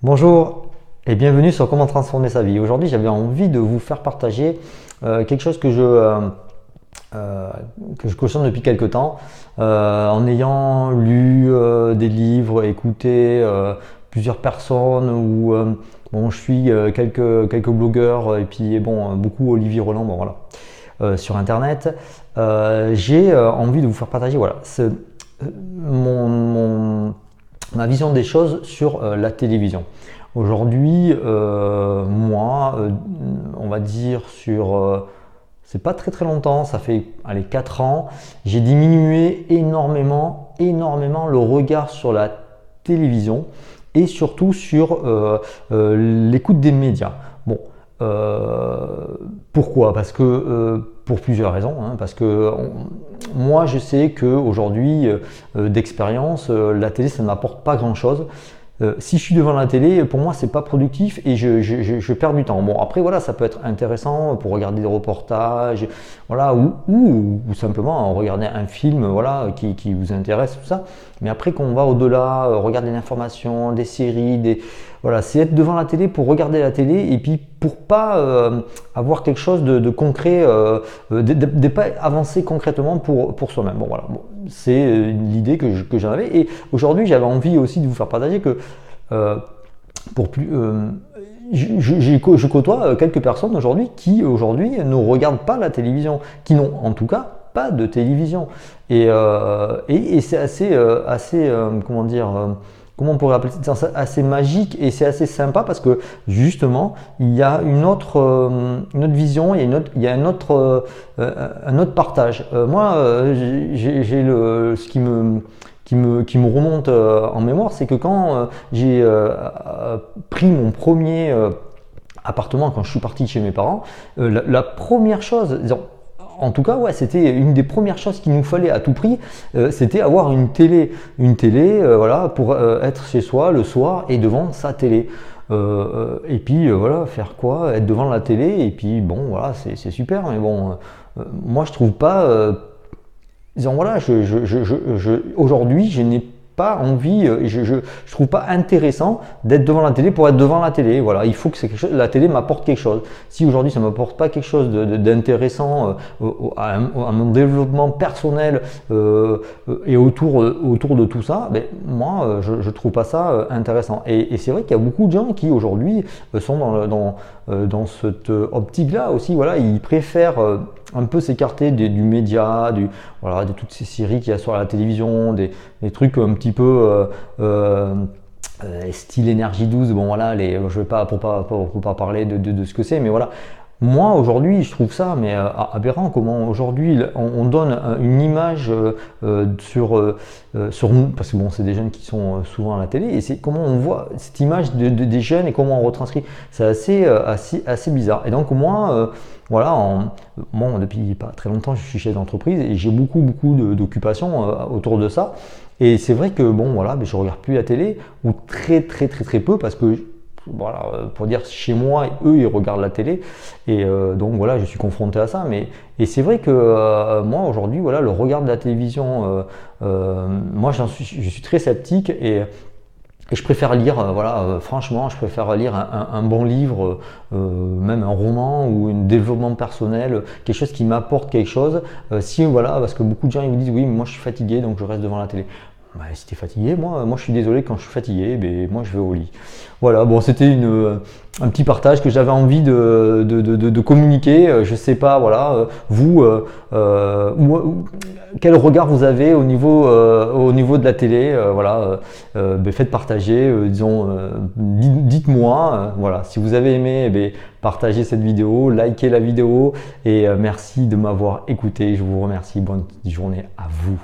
Bonjour et bienvenue sur Comment transformer sa vie. Aujourd'hui, j'avais envie de vous faire partager quelque chose que je cautionne depuis quelques temps, en ayant lu des livres, écouté plusieurs personnes ou bon, je suis quelques blogueurs et puis bon, beaucoup Olivier Roland, bon voilà, sur internet. J'ai envie de vous faire partager voilà, ma vision des choses sur la télévision. Aujourd'hui, moi, on va dire c'est pas très longtemps, ça fait allez, 4 ans, j'ai diminué énormément le regard sur la télévision et surtout sur l'écoute des médias. Bon, pourquoi? Parce que pour plusieurs raisons, hein, parce que moi je sais qu'aujourd'hui d'expérience, la télé ça ne m'apporte pas grand chose. Si je suis devant la télé, pour moi, c'est pas productif et je perds du temps. Bon, après, voilà, ça peut être intéressant pour regarder des reportages, voilà, ou simplement regarder un film, voilà, qui vous intéresse, tout ça. Mais après, quand on va au-delà, regarder l'information, des séries, voilà, c'est être devant la télé pour regarder la télé et puis pour pas avoir quelque chose de concret, de pas avancer concrètement pour soi-même. Bon, voilà, bon, c'est l'idée que j'en avais. Et aujourd'hui, j'avais envie aussi de vous faire partager que pour plus, je côtoie quelques personnes aujourd'hui qui aujourd'hui ne regardent pas la télévision, qui n'ont en tout cas pas de télévision. Et c'est assez comment dire, comment on pourrait appeler ça, assez magique et c'est assez sympa parce que justement il y a une autre vision, il y a un autre partage. Moi, j'ai ce qui me remonte en mémoire, c'est que quand j'ai pris mon premier appartement, quand je suis parti de chez mes parents, la première chose, en tout cas, ouais, c'était une des premières choses qu'il nous fallait à tout prix, c'était avoir une télé, voilà, pour être chez soi le soir et devant sa télé. Et puis voilà, faire quoi? Être devant la télé et puis bon, voilà, c'est super, mais bon, moi je trouve pas. Disons voilà, aujourd'hui, je n'ai pas envie, je trouve pas intéressant d'être devant la télé pour être devant la télé. Voilà, il faut que la télé m'apporte quelque chose. Si aujourd'hui ça m'apporte pas quelque chose d'intéressant à mon développement personnel et autour de tout ça, ben, moi je trouve pas ça intéressant. Et c'est vrai qu'il y a beaucoup de gens qui aujourd'hui sont dans cette optique-là aussi. Voilà, ils préfèrent un peu s'écarter du média, voilà, de toutes ces séries qu'il y a sur la télévision, des trucs un petit peu style énergie 12. Bon voilà, je vais pas pour pas parler de ce que c'est, mais voilà. Moi aujourd'hui, je trouve ça mais aberrant comment aujourd'hui on donne une image sur nous, parce que bon, c'est des jeunes qui sont souvent à la télé et c'est comment on voit cette image des jeunes et comment on retranscrit. C'est assez bizarre. Et donc moi, voilà, bon, depuis pas très longtemps, je suis chef d'entreprise et j'ai beaucoup d'occupations autour de ça. Et c'est vrai que bon, voilà, mais je regarde plus la télé ou très peu parce que voilà, pour dire chez moi, eux ils regardent la télé et donc voilà, je suis confronté à ça. Et c'est vrai que moi aujourd'hui, voilà, le regard de la télévision, moi je suis très sceptique et je préfère lire, voilà, franchement, je préfère lire un bon livre, même un roman ou un développement personnel, quelque chose qui m'apporte quelque chose. Si voilà, parce que beaucoup de gens ils vous disent oui, mais moi je suis fatigué donc je reste devant la télé. Bah, si t'es fatigué, moi je suis désolé, quand je suis fatigué, ben, moi je vais au lit. Voilà, bon, c'était un petit partage que j'avais envie de communiquer. Je sais pas, voilà, vous, quel regard vous avez au niveau de la télé, voilà, ben, faites partager, disons, dites-moi, voilà, si vous avez aimé, ben, partagez cette vidéo, likez la vidéo et merci de m'avoir écouté. Je vous remercie, bonne journée à vous.